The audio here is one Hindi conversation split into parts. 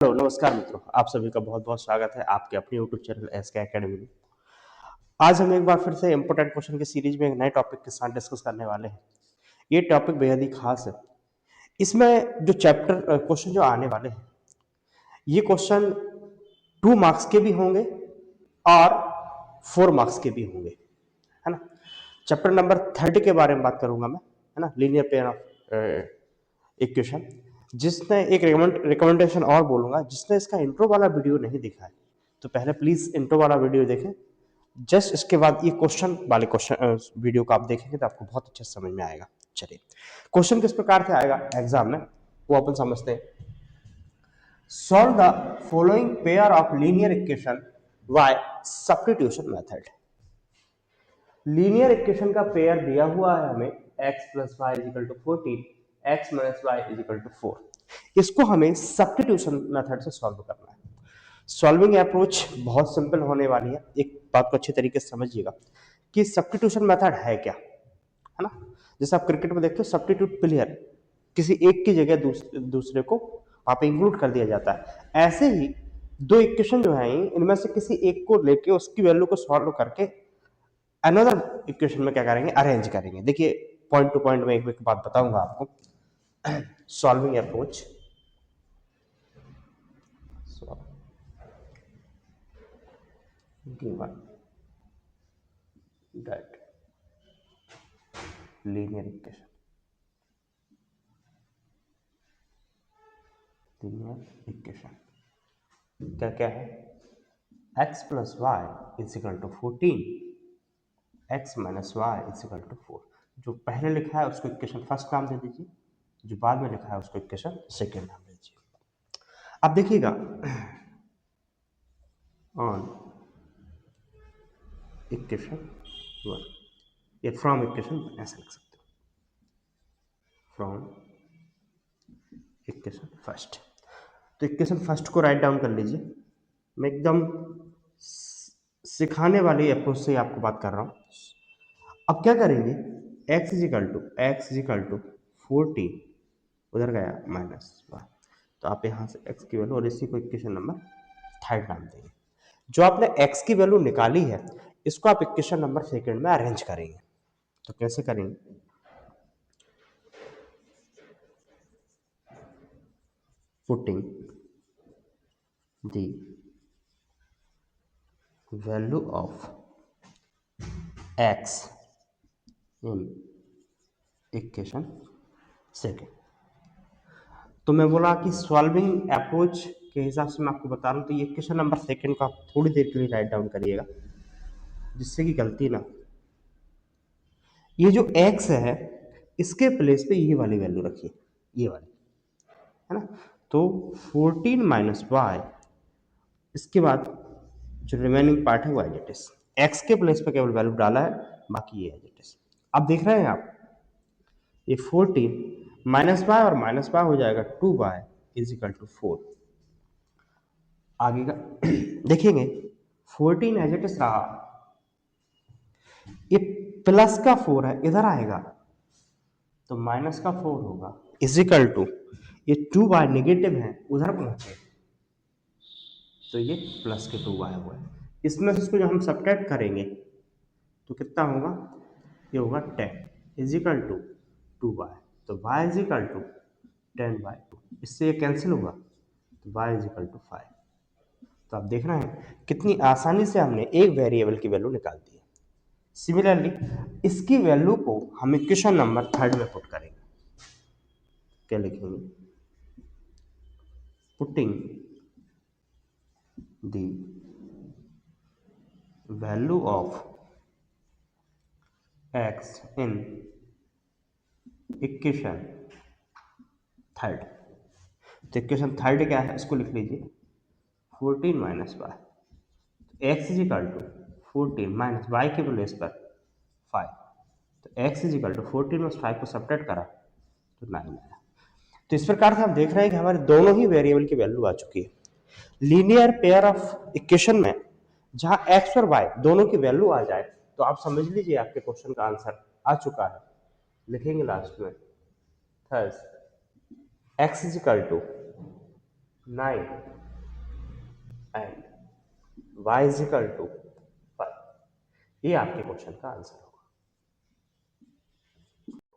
हेलो नमस्कार मित्रों, आप सभी का बहुत बहुत स्वागत है आपके अपने यूट्यूब चैनल एसके एकेडमी में। आज हम एक बार फिर से इंपॉर्टेंट क्वेश्चन की सीरीज में एक नए टॉपिक के साथ डिस्कस करने वाले हैं। ये टॉपिक बेहद ही खास है। इसमें जो चैप्टर क्वेश्चन जो आने वाले हैं, ये क्वेश्चन 2 मार्क्स के भी होंगे और 4 मार्क्स के भी होंगे, है ना। चैप्टर नंबर 30 के बारे में बात करूंगा मैं, है ना, लीनियर पेयर ऑफ इक्वेशन। जिसने एक रिकमेंडेशन और बोलूंगा, जिसने इसका इंट्रो वाला वीडियो नहीं देखा है तो पहले प्लीज इंट्रो वाला वीडियो देखें। जस्ट इसके बाद ये क्वेश्चन वाले क्वेश्चन वीडियो को आप देखेंगे तो आपको बहुत अच्छा समझ में आएगा। चलिए, क्वेश्चन किस प्रकार से आएगा एग्जाम में वो अपन समझते हैं। Solve the following pair of linear equation by substitution method. Linear equation का पेयर दिया हुआ है हमें x plus y is equal to 14, x minus y is equal to 4। इसको हमें सब्स्टिट्यूशन मेथड से सॉल्व करना है। सॉल्विंग अप्रोच बहुत सिंपल होने वाली है। एक बात को अच्छे तरीके से समझिएगा कि सब्स्टिट्यूशन मेथड है क्या, है ना। जैसे आप क्रिकेट में देखते हो, सब्स्टिट्यूट प्लेयर, किसी एक की जगह दूसरे को वहां पे इंक्लूड कर दिया जाता है। ऐसे ही दो इक्वेशन जो है, इनमें से किसी एक को लेके उसकी वैल्यू को सॉल्व करके अनदर इक्वेशन में क्या करेंगे, अरेंज करेंगे। देखिए, पॉइंट टू पॉइंट में एक बात बताऊंगा आपको। Solving approach, given that linear equation, क्या क्या है, x plus y is equal to 14, x minus y is equal to 4। जो पहले लिखा है उसको इक्वेशन फर्स्ट नाम दे दीजिए, जो बाद में लिखा है उसको इक्वेशन सेकेंड नाम दे दीजिए। अब देखिएगा, ऑन इक्वेशन 1, ये फ्रॉम इक्वेशन ऐसा लिख सकते हो, फ्रॉम इक्वेशन फर्स्ट। तो इक्वेशन फर्स्ट को राइट डाउन कर लीजिए। मैं एकदम सिखाने वाली अप्रोच से आपको बात कर रहा हूं। अब क्या करेंगे, x इजिकल टू 14, उधर गया माइनस 1, तो आप यहां से x की वैल्यू और इसी को इक्वेशन नंबर 3 डाल देंगे। जो आपने x की वैल्यू निकाली है, इसको आप इक्वेशन नंबर सेकंड में अरेंज करेंगे। तो कैसे करेंगे, putting the value of x in equation second. तो मैं बोला कि सॉल्विंग अप्रोच के हिसाब से मैं आपको बता रहा हूं, तो ये इक्वेशन नंबर सेकेंड को आप थोड़ी देर के लिए राइट डाउन करिएगा, जिससे कि गलती ना। ये जो x है, इसके प्लेस पे ये वाली वैल्यू रखिए, ये वाली, है ना। तो 14 माइनस वाई, इसके बाद जो रिमेनिंग पार्ट है वो एज इट इज, एक्स के प्लेस पे केवल वैल्यू डाला है, बाकी ये एज इट इज। अब देख रहे हैं आप, ये 14 माइनस वाई और माइनस वाई हो जाएगा 2 वाई इजिकल टू 4। आगे का देखेंगे, 14 एज इट इज रहा, ये प्लस का 4 है, इधर आएगा तो माइनस का 4 होगा इजिकल टू, ये 2 वाई नेगेटिव है, उधर पहुंचे तो ये प्लस के 2 वाई हुआ है। इसमें से इसको जब हम सब्ट्रैक्ट करेंगे तो कितना होगा, ये होगा 10 इजिकल टू 2 वाई, तो वाई इजिकल टू 10/2, इससे ये कैंसिल होगा तो वाई इजिकल टू 5। तो आप देख रहे हैं कितनी आसानी से हमने एक वेरिएबल की वैल्यू निकाल दी है। सिमिलरली इसकी वैल्यू को हम इक्वेशन नंबर 3 में पुट करेंगे। क्या लिखेंगे, putting the value of x in equation 3। तो इक्वेशन 3 क्या है, इसको लिख लीजिए, 14 minus y, x is equal to 14 minus y के प्लेस पर 5, तो x इज इक्वल टू 14 में 5 को सब्ट्रैक्ट करा तो 9 आया। तो इस प्रकार से हम देख रहे हैं कि हमारे दोनों ही वेरिएबल की वैल्यू आ चुकी है। लीनियर पेयर ऑफ इक्वेशन में जहां x और y दोनों की वैल्यू आ जाए तो आप समझ लीजिए आपके क्वेश्चन का आंसर आ चुका है। लिखेंगे लास्ट में, thus x is equal to 9 and y is equal to 5। ये आपके क्वेश्चन का आंसर होगा।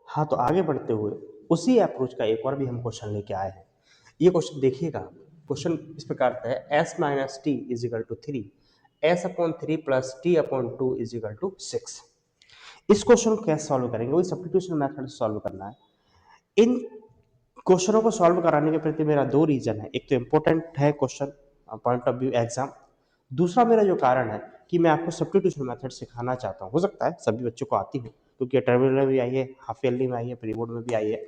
हाँ, तो आगे बढ़ते हुए उसी अप्रोच का एक और भी हम क्वेश्चन लेके आए हैं। ये क्वेश्चन देखिएगा। क्वेश्चन इस प्रकार का है, s minus t is equal to 3, s upon 3 plus t upon 2 is equal to 6। इस क्वेश्चन को कैसे सॉल्व करेंगे, वही सब्स्टिट्यूशन मेथड से सॉल्व करना है। इन क्वेश्चनों को सॉल्व कराने के प्रति मेरा दो रीजन है। एक तो इम्पोर्टेंट है question point of view exam, दूसरा मेरा जो कारण है कि मैं आपको सब्स्टिट्यूशन मेथड सिखाना चाहता हूँ। हो सकता है सभी बच्चों को आती हो, क्योंकि टर्मिनल में भी आई है, हाफ ईयरली में आई है, प्री बोर्ड में भी आई है।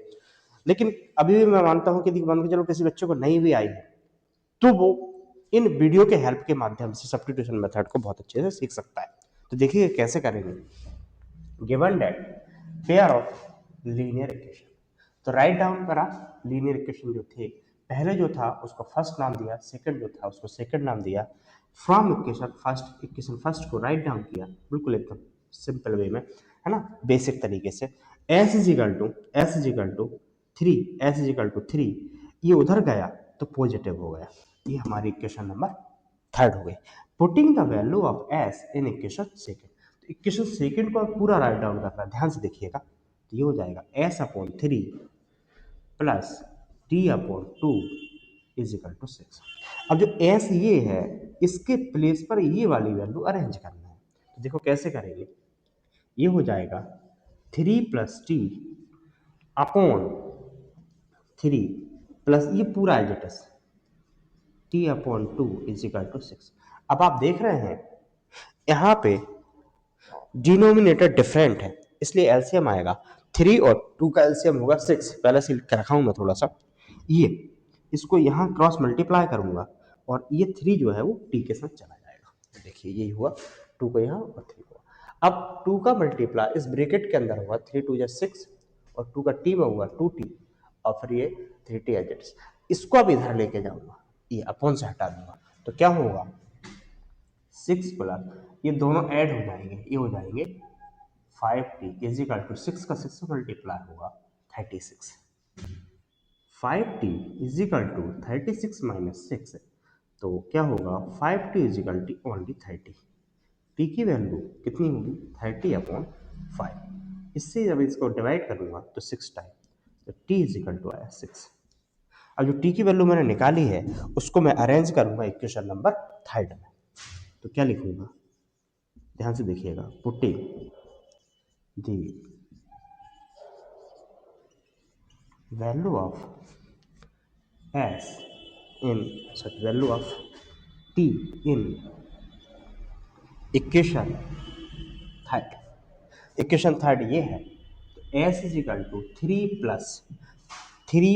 लेकिन अभी भी मैं मानता हूँ कि मान के चलो किसी बच्चे को नहीं भी आई है, तो वो इन वीडियो के हेल्प के माध्यम से सब्स्टिट्यूशन मेथड को बहुत अच्छे से सीख सकता है। तो देखिए कैसे करेंगे। Given that pair of linear equation, तो राइट डाउन करा लीनियर इक्वेशन जो थे, पहले जो था उसको फर्स्ट नाम दिया, सेकंड जो था उसको सेकंड नाम दिया। फ्रॉम इक्वेशन फर्स्ट को राइट डाउन किया, बिल्कुल एकदम सिंपल वे में, है ना, बेसिक तरीके से। s is equal to 3, s is equal to 3, ये उधर गया तो पॉजिटिव हो गया। ये हमारी इक्वेशन नंबर थर्ड हो गई। Putting the value of s in equation second, तो इक्वेशन सेकंड को पूरा राइट डाउन करना है, ध्यान से देखिएगा। तो ये हो जाएगा s upon 3 plus t upon 2 is equal to 6। अब जो s ये है, इसके प्लेस पर ये वाली वैल्यू अरेंज करना है। तो देखो कैसे करेंगे। ये हो जाएगा 3 प्लस टी अपॉन 3 प्लस ये पूरा एजिटस T upon 2 is equal to 6। अब आप देख रहे हैं यहाँ पे डिनोमिनेटर डिफरेंट है, इसलिए एलसीएम आएगा 3 और 2 का एलसीएम होगा 6। पहले से लिख के रखा हूं मैं थोड़ा सा। ये इसको यहाँ क्रॉस मल्टीप्लाई करूंगा और ये 3 जो है वो टी के साथ चला जाएगा। देखिए यही हुआ, 2 को यहाँ और 3 को। अब 2 का मल्टीप्लाई इस ब्रैकेट के अंदर होगा, 3 2 6 और 2 का टी में होगा 2t और फिर ये 3t एजेट्स। इसको अब इधर लेके जाऊंगा, ये अपॉन से हटा दूंगा, तो क्या होगा 6 प्लस ये दोनों ऐड हो जाएंगे, ये हो जाएंगे 5t इज इक्वल टू 6 का 6 से मल्टीप्लाई होगा 36। 5t is equal to 36 minus 6, तो क्या होगा 5t is equal to only 30। t की वैल्यू कितनी होगी 30 अपॉन 5। इससे जब इसको डिवाइड करूंगा तो 6 टाइम, तो t इज इक्वल टू आया 6। अब जो t की वैल्यू मैंने निकाली है उसको मैं अरेंज करूंगा इक्वेशन नंबर थर्ड में। तो क्या लिखूंगा, ध्यान से देखिएगा। Putting the value of s in such value of t in equation third. Equation third ये है, तो s is equal to 3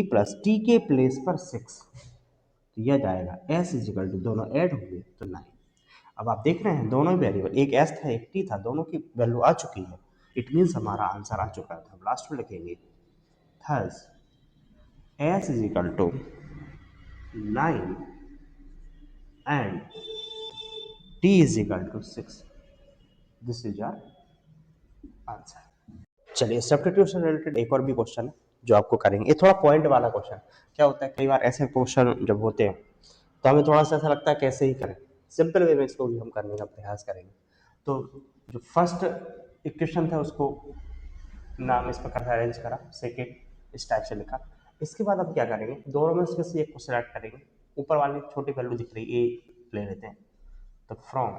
plus t के प्लेस पर 6, तो यह जाएगा s इज इक्वल टू, दोनों ऐड होंगे तो 9। अब आप देख रहे हैं दोनों वेरिएबल, एक s था एक t था, दोनों की वैल्यू आ चुकी है। इट मीन्स हमारा आंसर आ चुका है। तो हम लास्ट में लिखेंगे thus s is equal to 9 and t is equal to 6। This is our answer. चलिए सब्स्टिट्यूशन रिलेटेड एक और भी क्वेश्चन है जो आपको करेंगे। ये थोड़ा पॉइंट वाला क्वेश्चन। क्या होता है कई बार ऐसे क्वेश्चन जब होते हैं तो हमें थोड़ा सा ऐसा लगता है कैसे ही करें, सिंपल वे में इसको भी हम करने का प्रयास करेंगे। तो जो फर्स्ट इक्वेशन था उसको नाम इस प्रकार से अरेंज करा, सेकेंड इस टाइप से लिखा। इसके बाद हम क्या करेंगे, दोनों में से किसी एक को सिलेक्ट करेंगे। ऊपर वाली छोटी वैल्यू दिख रही है ए ले लेते हैं, तो फ्रॉम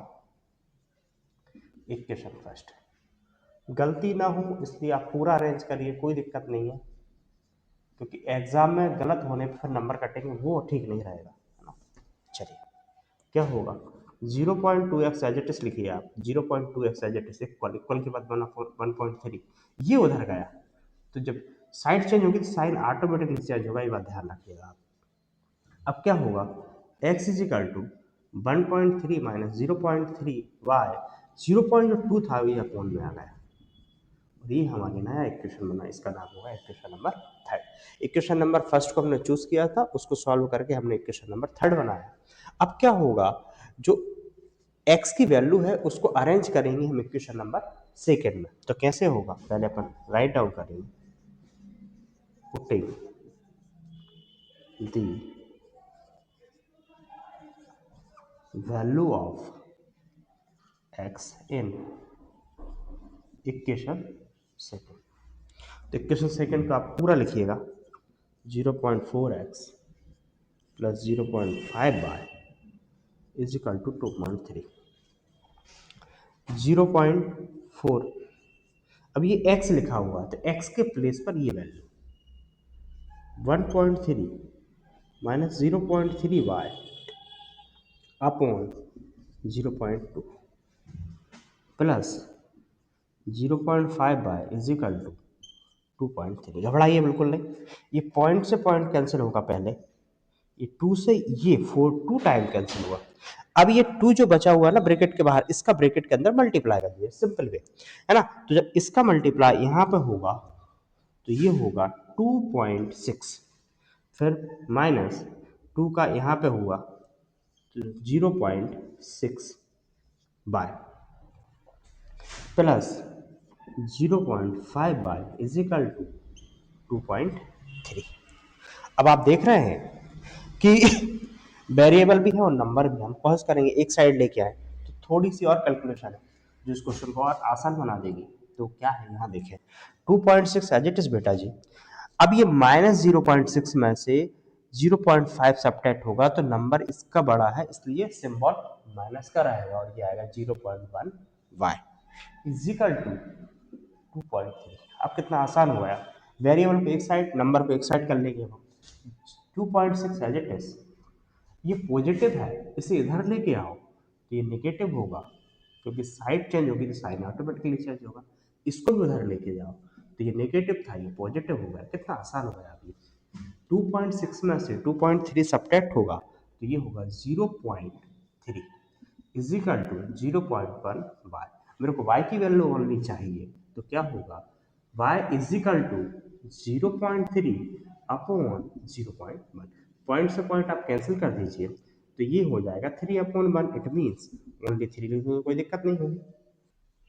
इक्वेशन फर्स्ट। गलती ना हो इसलिए आप पूरा अरेंज करिए, कोई दिक्कत नहीं है, क्योंकि एग्जाम में गलत होने पर फिर नंबर कटेंगे, वो ठीक नहीं रहेगा, है ना। चलिए क्या होगा 0.2x एज इट इज लिखिए आप, 0.2x as it is equal, equal के बाद 1.3, ये उधर गया तो जब साइड चेंज होगी तो साइन ऑटोमेटिकली चेंज होगा, ये बात ध्यान रखिएगा आप। अब क्या होगा x is equal to 1.3 minus 0.3 y, 0.2 था ये अपॉन में आ गया और ये हमारे नया इक्वेशन बना, इसका नाम होगा equation number third. Equation number first को हमने चूज किया था, उसको सॉल्व करके हमने इक्वेशन नंबर थर्ड बनाया। अब क्या होगा, जो x की वैल्यू है उसको अरेंज करेंगे हम इक्वेशन नंबर सेकेंड में। तो कैसे होगा, पहले अपन राइट डाउन करेंगे। Putting the value of x in equation second. तो इक्वेशन सेकेंड का आप पूरा लिखिएगा 0.4x plus 0.5y is equal to 2.3। 0.4, अब ये x लिखा हुआ है तो x के प्लेस पर ये value 1.3 minus 0.3y upon 0.2 plus 0.5y is equal to 2.3। घबराइए बिल्कुल नहीं, ये पॉइंट से पॉइंट कैंसिल होगा पहले, ये 2 से ये 4 2 टाइम कैंसिल हुआ। अब ये 2 जो बचा हुआ है ना ब्रैकेट के बाहर, इसका ब्रैकेट के अंदर मल्टीप्लाई कर दिया, सिंपल वे है ना। तो जब इसका मल्टीप्लाई यहाँ पे होगा तो ये होगा 2.6, फिर माइनस 2 का यहाँ पे हुआ तो 0.6 by plus 0.5 by is equal to 2.3। अब आप देख रहे हैं कि वेरिएबल भी है और नंबर भी। हम पॉज करेंगे, एक साइड लेके आए तो थोड़ी सी और कैलकुलेशन है जो इस क्वेश्चन को और आसान बना देगी। तो क्या है यहाँ देखें, 2.6 एज इट इज बेटा जी। अब ये माइनस 0.6 में से 0.5 सब्ट्रैक्ट होगा तो नंबर इसका बड़ा है, इसलिए सिंबल माइनस का रहेगा और ये आएगा 0.1 वाई इजिकल टू 2.3। अब कितना आसान हुआ है, वेरिएबल को एक साइड नंबर को एक साइड कर लेंगे हम। 2.6 एज इट इज, ये पॉजिटिव है, इसे इधर लेके आओ तो ये नेगेटिव होगा, क्योंकि साइड चेंज होगी तो साइन ऑटोमेटिकली चेंज होगा। इसको भी उधर लेके जाओ तो ये नेगेटिव था ये पॉजिटिव हो गया। कितना आसान हो गया अभी। 2.6 में से 2.3 सब्ट्रैक्ट होगा तो ये होगा 0.3 इजिकल टू 0.1 वाई। मेरे को y की वैल्यू ओनली चाहिए तो क्या होगा, y is equal to 0.3 upon 0.1। Point से पॉइंट आप कैंसिल कर दीजिए तो ये हो जाएगा 3/1। इट मीन्स ओनली 3 लिखने में कोई दिक्कत नहीं होगी।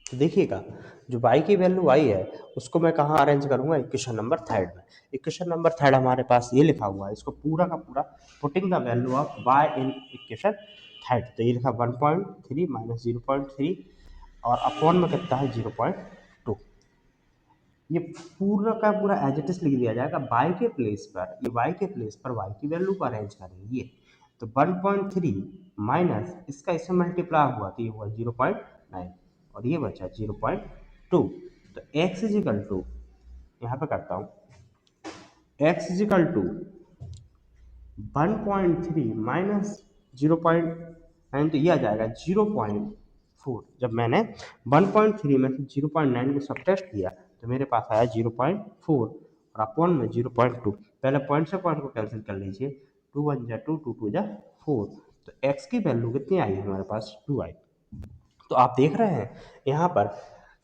तो देखिएगा जो y की वैल्यू आई है उसको मैं कहाँ अरेंज करूंगा, इक्वेशन नंबर थर्ड में। इक्वेशन नंबर थर्ड हमारे पास ये लिखा हुआ है, इसको पूरा का पूरा putting the value of y in equation third. तो ये लिखा 1.3 माइनस 0.3 और अपॉन में कितना है 0.2। ये पूरा का पूरा एज इट इज लिख दिया जाएगा। y के प्लेस पर, ये y के प्लेस पर y की वैल्यू को अरेंज करेंगे ये। तो 1.3 माइनस इसका इससे मल्टीप्लाई हुआ तो ये हुआ 0.9 और ये बचा 0.2। तो x इजिकल टू, यहाँ पे करता हूँ, x इजिकल टू 1.3 माइनस 0.9 तो ये आ जाएगा 0.4। जब मैंने 1.3 में से 0.9 को सब्ट्रैक्ट किया तो मेरे पास आया 0.4 और अपॉन में 0.2। पहले पॉइंट से पॉइंट को कैंसिल कर लीजिए, 2 1 जा 2, 2 2 जा 4। तो x की वैल्यू कितनी आई हमारे पास 2 आई। तो आप देख रहे हैं यहाँ पर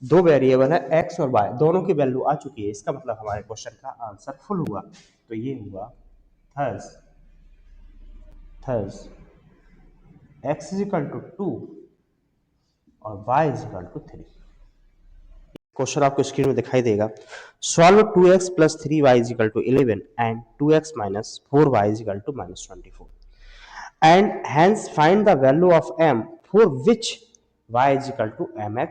दो वेरिएबल है x और y, दोनों की वैल्यू आ चुकी है। इसका मतलब हमारे क्वेश्चन का आंसर फुल हुआ। तो ये हुआ thus thus x is equal to 2 और y is equal to 3। Question आपको स्क्रीन में दिखाई देगा। सॉल्व 2x प्लस 3y is equal to 11 and 2x माइनस 4y is equal to minus 24 and hence find the value of m for which y is equal to mx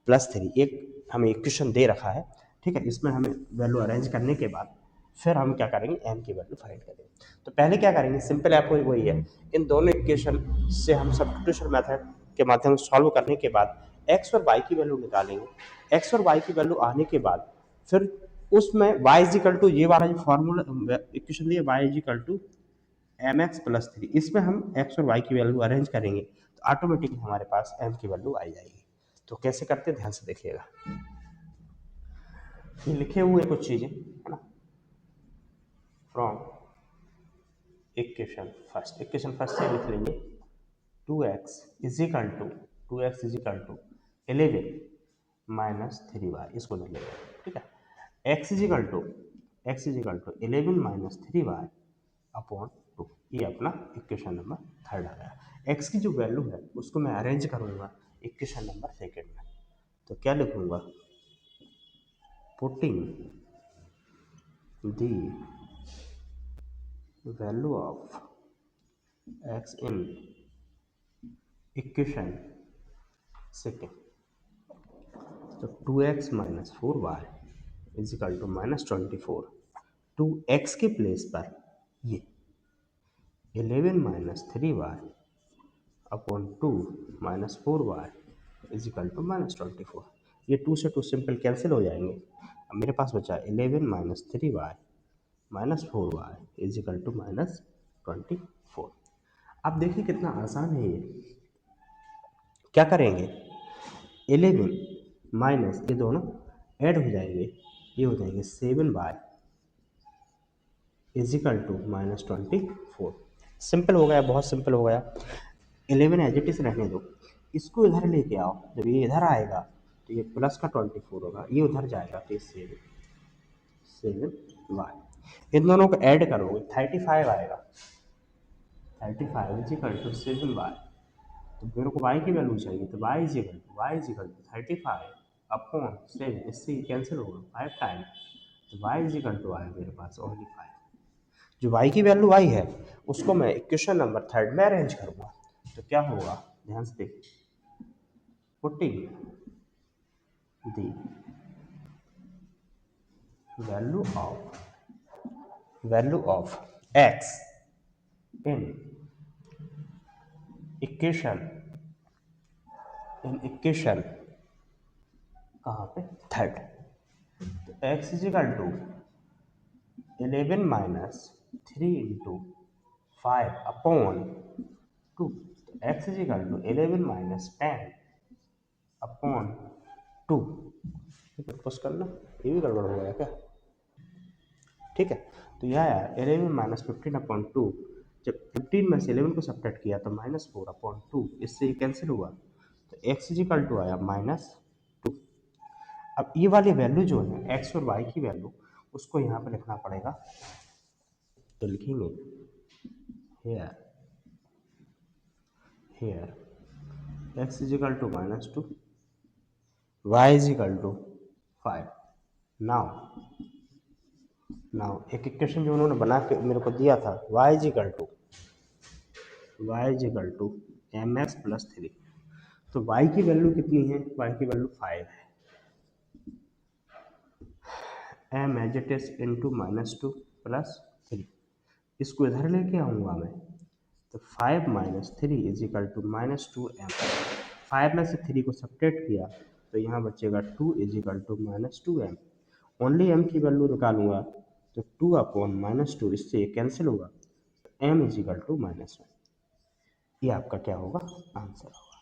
plus 3। एक हमें इक्वेशन दे रखा है, ठीक है। इसमें हमें वैल्यू अरेंज करने के बाद फिर हम क्या करेंगे, m की वैल्यू फाइंड करेंगे। तो पहले क्या करेंगे, सिंपल ऐप वही है, इन दोनों इक्वेशन से हम सब्स्टिट्यूशन मेथड के माध्यम से सॉल्व करने के बाद x और y की वैल्यू निकालेंगे। x और y की वैल्यू आने के बाद फिर उसमें y इज इक्वल टू, ये वाला जो फॉर्मूला इक्वेशन दिया y is equal to mx plus 3, इसमें हम x और y की वैल्यू अरेंज करेंगे तो ऑटोमेटिकली हमारे पास m की वैल्यू आ जाएगी। तो कैसे करते हैं ध्यान से देखिएगा, ये लिखे हुए कुछ चीजें है ना। फ्रॉम इक्वेशन फर्स्ट से लिख लेंगे 2x is equal to 11 minus 3y, इसको लिख लेंगे, ठीक है। x is equal to 11 minus 3y upon 2, ये अपना इक्वेशन नंबर थर्ड आ गया। x की जो वैल्यू है उसको मैं अरेंज करूंगा इक्वेशन नंबर सेकेंड में। तो क्या लिखूंगा, putting the value of x in equation second, तो 2x माइनस 4y is equal to -24। 2x के प्लेस पर ये 11 minus 3y upon 2 minus 4y is equal to -24। ये 2 से 2 सिंपल कैंसिल हो जाएंगे। अब मेरे पास बचा 11 minus 3y minus 4y is equal to -24। आप देखिए कितना आसान है ये। क्या करेंगे, 11 माइनस ये दोनों ऐड हो जाएंगे, ये हो जाएंगे 7y is equal to -24। Simple हो गया, बहुत सिंपल हो गया। 11 एज इट इज रहने दो, इसको इधर लेके आओ। जब ये इधर आएगा तो ये प्लस का 24 होगा, ये उधर जाएगा तो ये 7y। इन दोनों को ऐड करोगे 35 आएगा। 35 इज इक्वल टू 7y। तो मेरे को y की वैल्यू चाहिए, तो y is equal to 35 upon 7, इससे कैंसिल होगा 5 टाइम, तो y इज इक्वल टू आया मेरे पास ओनली 5। जो y की वैल्यू आई है उसको मैं इक्वेशन नंबर 3 में अरेंज करूँगा। तो क्या होगा, ध्यान से देखिए, putting the value of x in equation कहाँ पे, थर्ड। तो x is equal to 11 minus 3 into 5 upon 2। तो x is equal to 11 minus 10 upon 2। Push करना, ये भी गड़बड़ हो गया क्या, ठीक है। तो यह आया 11 माइनस 15 अपॉन 2। जब 15 में से 11 को सब्ट्रैक्ट किया तो -4 अपॉन 2, इससे ये कैंसिल हुआ, तो x इज इक्वल टू आया -2। अब ये वाली वैल्यू जो है x और y की वैल्यू, उसको यहाँ पे लिखना पड़ेगा। तो लिखेंगे here x is equal to -2, y is equal to 5। Now एक इक्वेशन जो उन्होंने बना के मेरे को दिया था, y is equal to mx plus 3। तो y की वैल्यू कितनी है, y की वैल्यू 5 है। m as it is into -2 plus 3, इसको इधर लेके आऊँगा मैं, तो 5 minus 3 is equal to -2m। 5 में से 3 को सब्ट्रैक्ट किया तो यहाँ बचेगा 2 is equal to -2m। Only m की वैल्यू निकालूंगा तो 2 अपॉन -2, इससे ये कैंसिल होगा, m इज इक्वल टू -1। ये आपका क्या होगा, आंसर होगा।